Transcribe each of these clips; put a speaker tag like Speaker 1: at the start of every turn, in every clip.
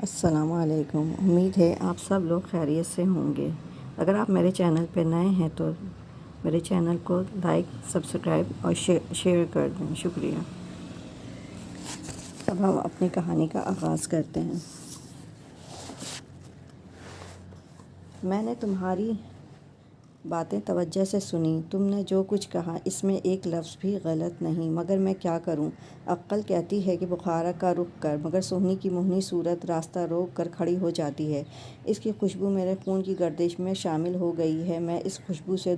Speaker 1: السلام علیکم۔ امید ہے آپ سب لوگ خیریت سے ہوں گے۔ اگر آپ میرے چینل پہ نئے ہیں تو میرے چینل کو لائک، سبسکرائب اور شیئر کر دیں۔ شکریہ۔ اب ہم اپنی کہانی کا آغاز کرتے ہیں۔ میں نے تمہاری باتیں توجہ سے سنی۔ تم نے جو کچھ کہا اس میں ایک لفظ بھی غلط نہیں، مگر میں کیا کروں؟ عقل کہتی ہے کہ بخارا کا رخ کر، مگر سوہنی کی موہنی صورت راستہ روک کر کھڑی ہو جاتی ہے۔ اس کی خوشبو میرے خون کی گردش میں شامل ہو گئی ہے۔ میں اس خوشبو سے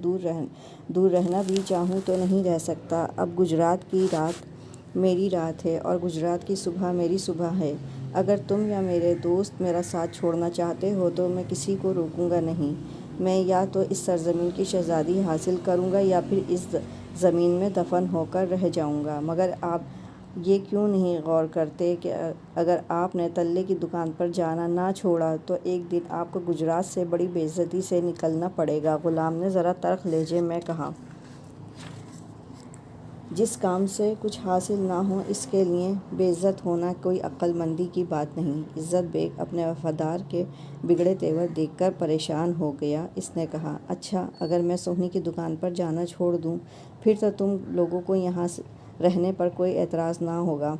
Speaker 1: دور رہنا بھی چاہوں تو نہیں رہ سکتا۔ اب گجرات کی رات میری رات ہے اور گجرات کی صبح میری صبح ہے۔ اگر تم یا میرے دوست میرا ساتھ چھوڑنا چاہتے ہو تو میں کسی کو روکوں گا نہیں۔ میں یا تو اس سرزمین کی شہزادی حاصل کروں گا یا پھر اس زمین میں دفن ہو کر رہ جاؤں گا۔ مگر آپ یہ کیوں نہیں غور کرتے کہ اگر آپ نے تلے کی دکان پر جانا نہ چھوڑا تو ایک دن آپ کو گجرات سے بڑی بے عزتی سے نکلنا پڑے گا؟ غلام نے ذرا تلخ لہجے میں کہا۔ جس کام سے کچھ حاصل نہ ہو اس کے لیے بے عزت ہونا کوئی عقل مندی کی بات نہیں۔ عزت بیگ اپنے وفادار کے بگڑے تیور دیکھ کر پریشان ہو گیا۔ اس نے کہا، اچھا اگر میں سوہنی کی دکان پر جانا چھوڑ دوں پھر تو تم لوگوں کو یہاں رہنے پر کوئی اعتراض نہ ہوگا؟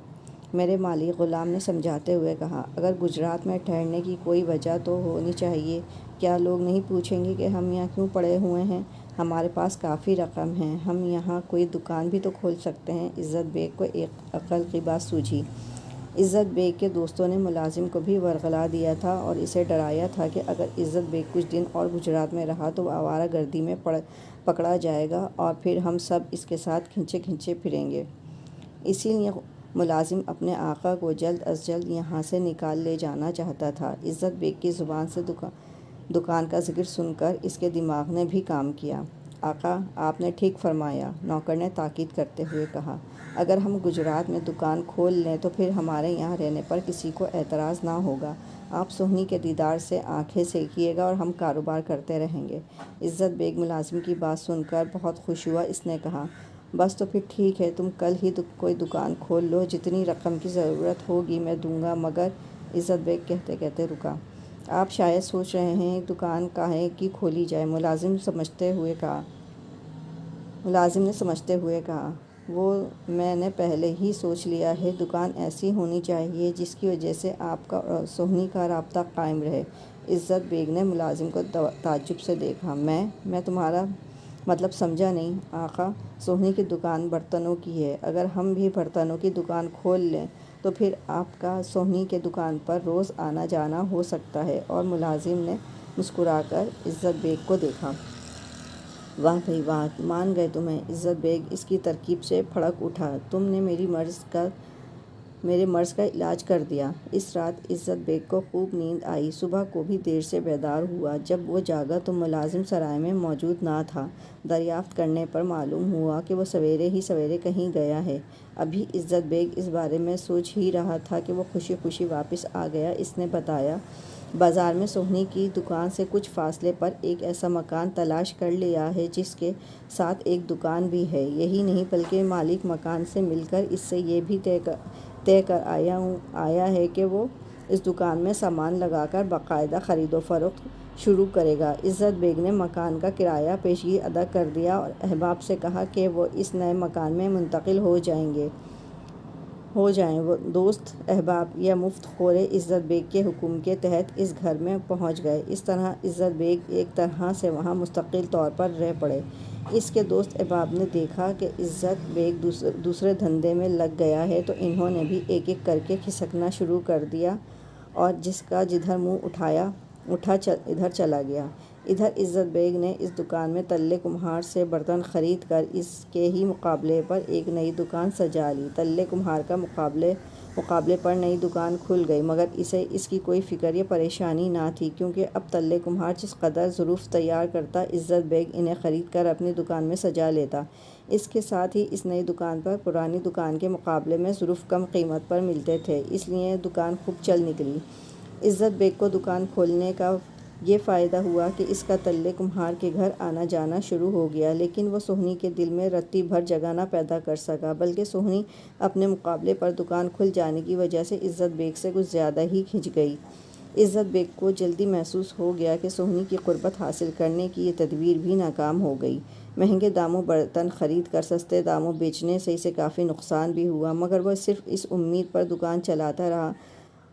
Speaker 1: میرے مالک، غلام نے سمجھاتے ہوئے کہا، اگر گجرات میں ٹھہرنے کی کوئی وجہ تو ہونی چاہیے۔ کیا لوگ نہیں پوچھیں گے کہ ہم یہاں کیوں پڑے ہوئے ہیں؟ ہمارے پاس کافی رقم ہے، ہم یہاں کوئی دکان بھی تو کھول سکتے ہیں۔ عزت بیگ کو ایک عقل کی بات سوجھی۔ عزت بیگ کے دوستوں نے ملازم کو بھی ورغلا دیا تھا اور اسے ڈرایا تھا کہ اگر عزت بیگ کچھ دن اور گجرات میں رہا تو آوارہ گردی میں پکڑا جائے گا اور پھر ہم سب اس کے ساتھ کھنچے پھریں گے۔ اسی لیے ملازم اپنے آقا کو جلد از جلد یہاں سے نکال لے جانا چاہتا تھا۔ عزت بیگ کی زبان سے دکان کا ذکر سن کر اس کے دماغ نے بھی کام کیا۔ آقا، آپ نے ٹھیک فرمایا، نوکر نے تاکید کرتے ہوئے کہا۔ اگر ہم گجرات میں دکان کھول لیں تو پھر ہمارے یہاں رہنے پر کسی کو اعتراض نہ ہوگا۔ آپ سوہنی کے دیدار سے آنکھیں سیکیے گا اور ہم کاروبار کرتے رہیں گے۔ عزت بیگ ملازم کی بات سن کر بہت خوش ہوا۔ اس نے کہا، بس تو پھر ٹھیک ہے، تم کل ہی کوئی دکان کھول لو، جتنی رقم کی ضرورت ہوگی میں دوں گا۔ مگر عزت بیگ کہتے کہتے رکا۔ آپ شاید سوچ رہے ہیں دکان کاہے کی کھولی جائے؟ ملازم نے سمجھتے ہوئے کہا، وہ میں نے پہلے ہی سوچ لیا ہے۔ دکان ایسی ہونی چاہیے جس کی وجہ سے آپ کا اور سوہنی کا رابطہ قائم رہے۔ عزت بیگ نے ملازم کو تعجب سے دیکھا۔ میں تمہارا مطلب سمجھا نہیں آقا۔ سوہنی کی دکان برتنوں کی ہے، اگر ہم بھی برتنوں کی دکان کھول لیں تو پھر آپ کا سوہنی کے دکان پر روز آنا جانا ہو سکتا ہے۔ اور ملازم نے مسکرا کر عزت بیگ کو دیکھا۔ واہ بھئی واہ، مان گئے تمہیں؟ عزت بیگ اس کی ترکیب سے بھڑک اٹھا۔ تم نے میرے مرض کا علاج کر دیا۔ اس رات عزت بیگ کو خوب نیند آئی۔ صبح کو بھی دیر سے بیدار ہوا۔ جب وہ جاگا تو ملازم سرائے میں موجود نہ تھا۔ دریافت کرنے پر معلوم ہوا کہ وہ سویرے ہی سویرے کہیں گیا ہے۔ ابھی عزت بیگ اس بارے میں سوچ ہی رہا تھا کہ وہ خوشی خوشی واپس آ گیا۔ اس نے بتایا، بازار میں سوہنی کی دکان سے کچھ فاصلے پر ایک ایسا مکان تلاش کر لیا ہے جس کے ساتھ ایک دکان بھی ہے۔ یہی نہیں بلکہ مالک مکان سے مل کر اس سے یہ بھی طے کر آیا ہے کہ وہ اس دکان میں سامان لگا کر باقاعدہ خرید و فروخت شروع کرے گا۔ عزت بیگ نے مکان کا کرایہ پیشگی ادا کر دیا اور احباب سے کہا کہ وہ اس نئے مکان میں منتقل ہو جائیں۔ وہ دوست احباب یا مفت خورے عزت بیگ کے حکم کے تحت اس گھر میں پہنچ گئے۔ اس طرح عزت بیگ ایک طرح سے وہاں مستقل طور پر رہ پڑے۔ اس کے دوست احباب نے دیکھا کہ عزت بیگ دوسرے دھندے میں لگ گیا ہے تو انہوں نے بھی ایک ایک کر کے کھسکنا شروع کر دیا اور جس کا جدھر منہ اٹھا ادھر چلا گیا۔ ادھر عزت بیگ نے اس دکان میں تلے کمہار سے برتن خرید کر اس کے ہی مقابلے پر ایک نئی دکان سجا لی۔ تلے کمہار کا مقابلے پر نئی دکان کھل گئی، مگر اسے اس کی کوئی فکر یا پریشانی نہ تھی، کیونکہ اب تلے کمہار جس قدر ظروف تیار کرتا عزت بیگ انہیں خرید کر اپنی دکان میں سجا لیتا۔ اس کے ساتھ ہی اس نئی دکان پر پرانی دکان کے مقابلے میں ظروف کم قیمت پر ملتے تھے، اس لیے دکان خوب چل نکلی۔ عزت بیگ کو دکان کھولنے کا یہ فائدہ ہوا کہ اس کا تلے کمہار کے گھر آنا جانا شروع ہو گیا، لیکن وہ سوہنی کے دل میں رتی بھر جگہ نہ پیدا کر سکا، بلکہ سوہنی اپنے مقابلے پر دکان کھل جانے کی وجہ سے عزت بیگ سے کچھ زیادہ ہی کھنچ گئی۔ عزت بیگ کو جلدی محسوس ہو گیا کہ سوہنی کی قربت حاصل کرنے کی یہ تدبیر بھی ناکام ہو گئی۔ مہنگے داموں برتن خرید کر سستے داموں بیچنے سے اسے کافی نقصان بھی ہوا، مگر وہ صرف اس امید پر دکان چلاتا رہا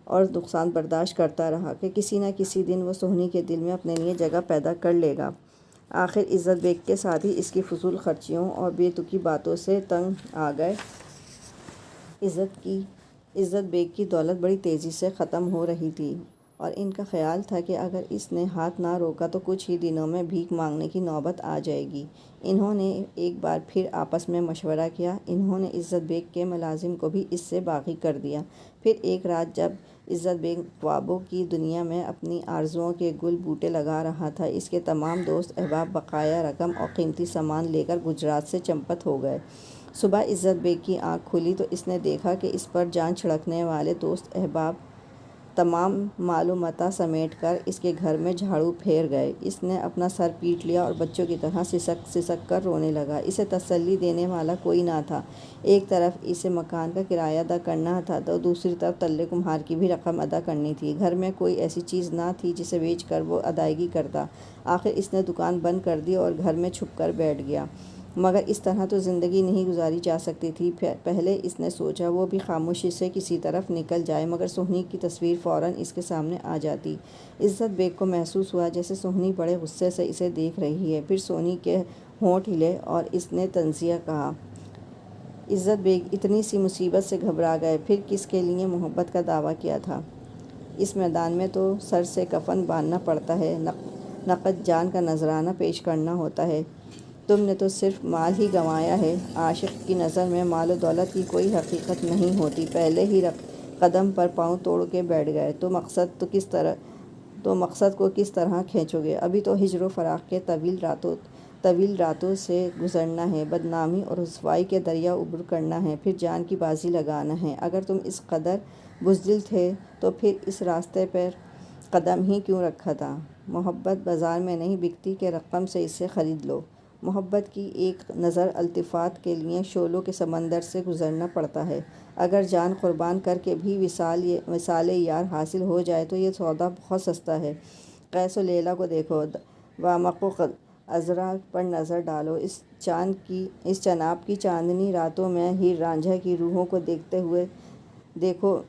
Speaker 1: اور نقصان برداشت کرتا رہا کہ کسی نہ کسی دن وہ سوہنی کے دل میں اپنے لیے جگہ پیدا کر لے گا۔ آخر عزت بیگ کے ساتھی اس کی فضول خرچیوں اور بے تکی باتوں سے تنگ آ گئے۔ عزت بیگ کی دولت بڑی تیزی سے ختم ہو رہی تھی اور ان کا خیال تھا کہ اگر اس نے ہاتھ نہ روکا تو کچھ ہی دنوں میں بھیک مانگنے کی نوبت آ جائے گی۔ انہوں نے ایک بار پھر آپس میں مشورہ کیا۔ انہوں نے عزت بیگ کے ملازم کو بھی اس سے باغی کر دیا۔ پھر ایک رات جب عزت بیگ خوابوں کی دنیا میں اپنی آرزوؤں کے گل بوٹے لگا رہا تھا، اس کے تمام دوست احباب بقایا رقم اور قیمتی سامان لے کر گجرات سے چمپت ہو گئے۔ صبح عزت بیگ کی آنکھ کھلی تو اس نے دیکھا کہ اس پر جان چھڑکنے والے دوست احباب تمام مال و متاع سمیٹ کر اس کے گھر میں جھاڑو پھیر گئے۔ اس نے اپنا سر پیٹ لیا اور بچوں کی طرح سسک سسک کر رونے لگا۔ اسے تسلی دینے والا کوئی نہ تھا۔ ایک طرف اسے مکان کا کرایہ ادا کرنا تھا تو دوسری طرف تلے کمہار کی بھی رقم ادا کرنی تھی۔ گھر میں کوئی ایسی چیز نہ تھی جسے بیچ کر وہ ادائیگی کرتا۔ آخر اس نے دکان بند کر دی اور گھر میں چھپ کر بیٹھ گیا، مگر اس طرح تو زندگی نہیں گزاری جا سکتی تھی۔ پہلے اس نے سوچا وہ بھی خاموشی سے کسی طرف نکل جائے، مگر سوہنی کی تصویر فوراً اس کے سامنے آ جاتی۔ عزت بیگ کو محسوس ہوا جیسے سوہنی بڑے غصے سے اسے دیکھ رہی ہے۔ پھر سوہنی کے ہونٹ ہلے اور اس نے تنزیہ کہا۔ عزت بیگ اتنی سی مصیبت سے گھبرا گئے۔ پھر کس کے لیے محبت کا دعویٰ کیا تھا؟ اس میدان میں تو سر سے کفن باندھنا پڑتا ہے، نقد جان کا نذرانہ پیش کرنا ہوتا ہے۔ تم نے تو صرف مال ہی گنوایا ہے۔ عاشق کی نظر میں مال و دولت کی کوئی حقیقت نہیں ہوتی۔ پہلے ہی قدم پر پاؤں توڑ کے بیٹھ گئے تو مقصد کو کس طرح کھینچو گے؟ ابھی تو ہجر و فراق کے طویل راتوں سے گزرنا ہے، بدنامی اور رسوائی کے دریا عبور کرنا ہے، پھر جان کی بازی لگانا ہے۔ اگر تم اس قدر بزدل تھے تو پھر اس راستے پر قدم ہی کیوں رکھا تھا؟ محبت بازار میں نہیں بکتی کہ رقم سے اسے خرید لو۔ محبت کی ایک نظر التفات کے لیے شعلوں کے سمندر سے گزرنا پڑتا ہے۔ اگر جان قربان کر کے بھی وصال یار حاصل ہو جائے تو یہ سودا بہت سستا ہے۔ قیس و لیلیٰ کو دیکھو، وامق و عذرا پر نظر ڈالو، اس چناب کی چاندنی راتوں میں ہیر رانجھا کی روحوں کو دیکھو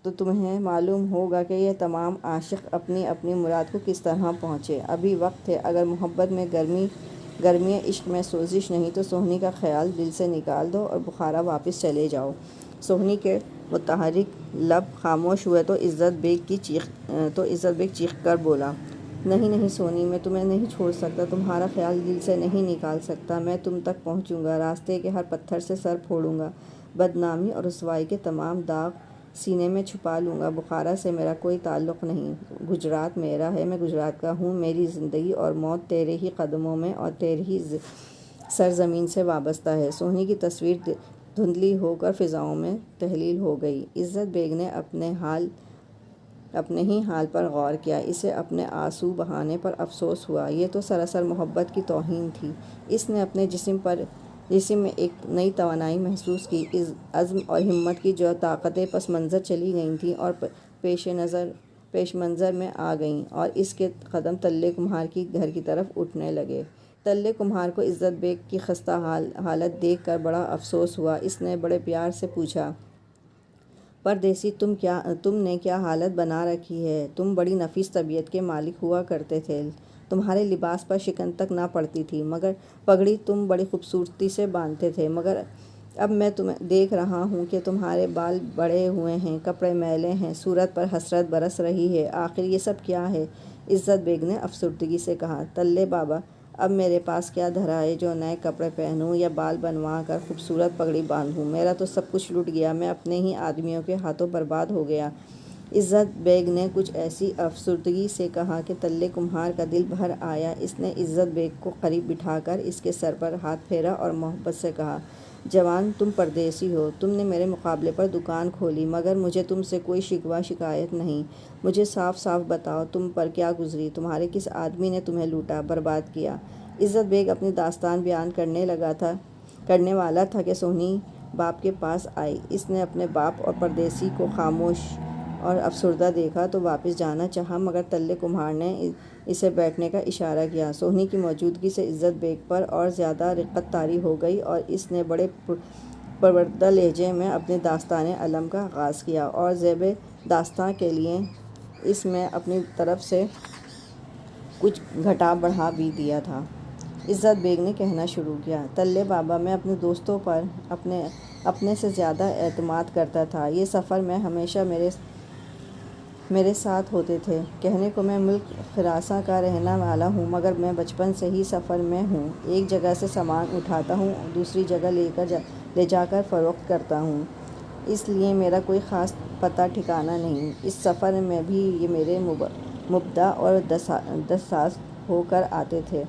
Speaker 1: تو تمہیں معلوم ہوگا کہ یہ تمام عاشق اپنی اپنی مراد کو کس طرح پہنچے۔ ابھی وقت ہے۔ اگر محبت میں گرمی عشق میں سوزش نہیں تو سوہنی کا خیال دل سے نکال دو اور بخارا واپس چلے جاؤ۔ سوہنی کے متحرک لب خاموش ہوئے تو عزت بیگ چیخ کر بولا، نہیں نہیں سونی، میں تمہیں نہیں چھوڑ سکتا، تمہارا خیال دل سے نہیں نکال سکتا۔ میں تم تک پہنچوں گا، راستے کے ہر پتھر سے سر پھوڑوں گا، بدنامی اور رسوائی کے تمام داغ سینے میں چھپا لوں گا۔ بخارا سے میرا کوئی تعلق نہیں، گجرات میرا ہے، میں گجرات کا ہوں۔ میری زندگی اور موت تیرے ہی قدموں میں اور تیری ہی سرزمین سے وابستہ ہے۔ سوہنی کی تصویر دھندلی ہو کر فضاؤں میں تحلیل ہو گئی۔ عزت بیگ نے اپنے ہی حال پر غور کیا۔ اسے اپنے آنسو بہانے پر افسوس ہوا۔ یہ تو سراسر محبت کی توہین تھی۔ اس نے اپنے جسم میں ایک نئی توانائی محسوس کی، عزم اور ہمت کی جو طاقتیں پس منظر چلی گئی تھیں اور پیش منظر میں آ گئیں، اور اس کے قدم تلے کمہار کی گھر کی طرف اٹھنے لگے۔ تلے کمہار کو عزت بیگ کی خستہ حالت دیکھ کر بڑا افسوس ہوا۔ اس نے بڑے پیار سے پوچھا، پردیسی، تم نے کیا حالت بنا رکھی ہے؟ تم بڑی نفیس طبیعت کے مالک ہوا کرتے تھے، تمہارے لباس پر شکن تک نہ پڑتی تھی، مگر پگڑی تم بڑی خوبصورتی سے باندھتے تھے، مگر اب میں تمہیں دیکھ رہا ہوں کہ تمہارے بال بڑے ہوئے ہیں، کپڑے میلے ہیں، صورت پر حسرت برس رہی ہے۔ آخر یہ سب کیا ہے؟ عزت بیگ نے افسردگی سے کہا، تلے بابا، اب میرے پاس کیا دھرا ہے جو نئے کپڑے پہنوں یا بال بنوا کر خوبصورت پگڑی باندھوں؟ میرا تو سب کچھ لٹ گیا، میں اپنے ہی آدمیوں کے ہاتھوں برباد ہو گیا۔ عزت بیگ نے کچھ ایسی افسردگی سے کہا کہ تلے کمہار کا دل بھر آیا۔ اس نے عزت بیگ کو قریب بٹھا کر اس کے سر پر ہاتھ پھیرا اور محبت سے کہا، جوان تم پردیسی ہو، تم نے میرے مقابلے پر دکان کھولی، مگر مجھے تم سے کوئی شکوہ شکایت نہیں۔ مجھے صاف صاف بتاؤ تم پر کیا گزری، تمہارے کس آدمی نے تمہیں لوٹا برباد کیا؟ عزت بیگ اپنی داستان بیان کرنے والا تھا کہ سہنی باپ کے پاس آئی۔ اس نے اپنے باپ اور پردیسی کو خاموش اور افسردہ دیکھا تو واپس جانا چاہا، مگر تلے کمہار نے اسے بیٹھنے کا اشارہ کیا۔ سہنی کی موجودگی سے عزت بیگ پر اور زیادہ رقت طاری ہو گئی اور اس نے بڑے پروردہ لہجے میں اپنی داستان علم کا آغاز کیا اور زیب داستاں کے لیے اس میں اپنی طرف سے کچھ گھٹا بڑھا بھی دیا تھا۔ عزت بیگ نے کہنا شروع کیا، تلے بابا، میں اپنے دوستوں پر اپنے سے زیادہ اعتماد کرتا تھا۔ یہ سفر میں ہمیشہ میرے ساتھ ہوتے تھے۔ کہنے کو میں ملک خراساں کا رہنے والا ہوں، مگر میں بچپن سے ہی سفر میں ہوں۔ ایک جگہ سے سامان اٹھاتا ہوں، دوسری جگہ لے جا کر فروخت کرتا ہوں، اس لیے میرا کوئی خاص پتہ ٹھکانہ نہیں۔ اس سفر میں بھی یہ میرے مبدع اور دساز ہو کر آتے تھے۔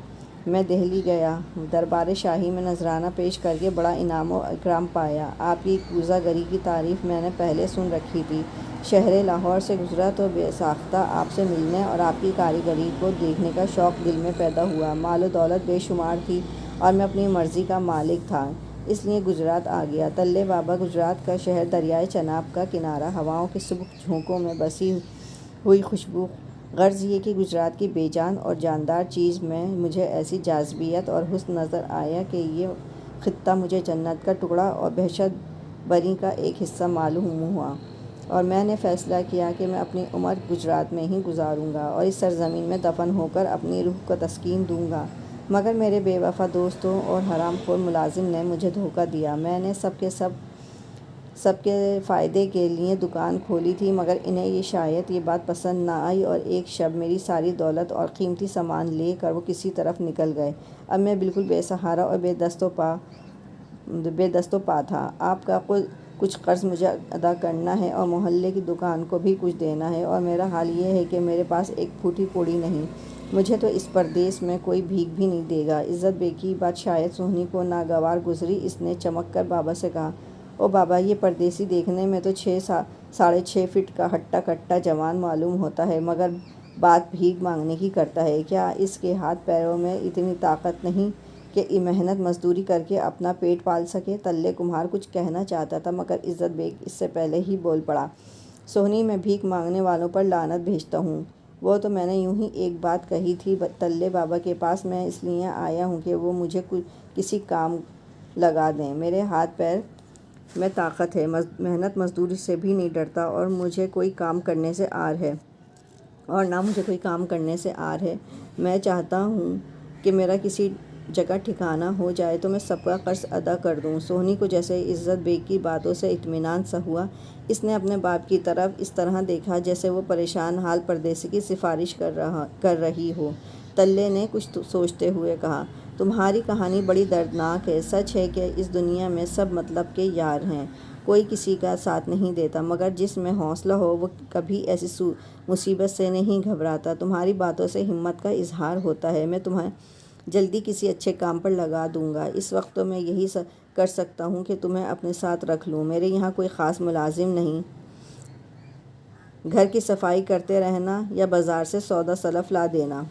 Speaker 1: میں دہلی گیا، دربار شاہی میں نذرانہ پیش کر کے بڑا انعام و اکرام پایا۔ آپ کی کوزہ گری کی تعریف میں نے پہلے سن رکھی تھی۔ شہر لاہور سے گزرا تو بے ساختہ آپ سے ملنے اور آپ کی کاریگری کو دیکھنے کا شوق دل میں پیدا ہوا۔ مال و دولت بے شمار تھی اور میں اپنی مرضی کا مالک تھا، اس لیے گجرات آ گیا۔ تلے بابا، گجرات کا شہر دریائے چناب کا کنارہ، ہواؤں کے سبک جھونکوں میں بسی ہوئی خوشبو، غرض یہ کہ گجرات کی بے جان اور جاندار چیز میں مجھے ایسی جاذبیت اور حسن نظر آیا کہ یہ خطہ مجھے جنت کا ٹکڑا اور بہشت بری کا ایک حصہ معلوم ہوا، اور میں نے فیصلہ کیا کہ میں اپنی عمر گجرات میں ہی گزاروں گا اور اس سرزمین میں دفن ہو کر اپنی روح کو تسکین دوں گا۔ مگر میرے بے وفا دوستوں اور حرام خور ملازم نے مجھے دھوکہ دیا۔ میں نے سب کے فائدے کے لیے دکان کھولی تھی، مگر انہیں شاید یہ بات پسند نہ آئی اور ایک شب میری ساری دولت اور قیمتی سامان لے کر وہ کسی طرف نکل گئے۔ اب میں بالکل بے سہارا اور بے دست و پا تھا۔ آپ کا کچھ قرض مجھے ادا کرنا ہے اور محلے کی دکان کو بھی کچھ دینا ہے، اور میرا حال یہ ہے کہ میرے پاس ایک پھوٹی کوڑی نہیں۔ مجھے تو اس پردیس میں کوئی بھیک بھی نہیں دے گا۔ عزت بیگ کی بات شاید سہنی کو ناگوار گزری۔ اس نے چمک کر بابا سے کہا، او بابا، یہ پردیسی دیکھنے میں تو 6.5 فٹ کا ہٹا کٹا جوان معلوم ہوتا ہے، مگر بات بھیک مانگنے کی کرتا ہے۔ کیا اس کے ہاتھ پیروں میں اتنی طاقت نہیں کہ محنت مزدوری کر کے اپنا پیٹ پال سکے؟ تلے کمہار کچھ کہنا چاہتا تھا، مگر عزت بیگ اس سے پہلے ہی بول پڑا، سہنی، میں بھیک مانگنے والوں پر لعنت بھیجتا ہوں۔ وہ تو میں نے یوں ہی ایک بات کہی تھی تلے بابا کے پاس میں اس لیے آیا ہوں کہ وہ مجھے کسی کام لگا دیں۔ میرے ہاتھ پیر میں طاقت ہے، محنت مزدوری سے بھی نہیں ڈرتا، اور نہ مجھے کوئی کام کرنے سے آر ہے۔ میں چاہتا ہوں کہ میرا کسی جگہ ٹھکانہ ہو جائے تو میں سب کا قرض ادا کر دوں۔ سہنی کو جیسے عزت بیگ کی باتوں سے اطمینان سا ہوا، اس نے اپنے باپ کی طرف اس طرح دیکھا جیسے وہ پریشان حال پردیسی کی سفارش کر رہی ہو۔ تلے نے کچھ سوچتے ہوئے کہا، تمہاری کہانی بڑی دردناک ہے۔ سچ ہے کہ اس دنیا میں سب مطلب کے یار ہیں، کوئی کسی کا ساتھ نہیں دیتا، مگر جس میں حوصلہ ہو وہ کبھی ایسی مصیبت سے نہیں گھبراتا۔ تمہاری باتوں سے ہمت کا اظہار ہوتا ہے۔ میں تمہیں جلدی کسی اچھے کام پر لگا دوں گا۔ اس وقت تو میں یہی کر سکتا ہوں کہ تمہیں اپنے ساتھ رکھ لوں۔ میرے یہاں کوئی خاص ملازم نہیں، گھر کی صفائی کرتے رہنا یا بازار سے سودا سلف لا دینا۔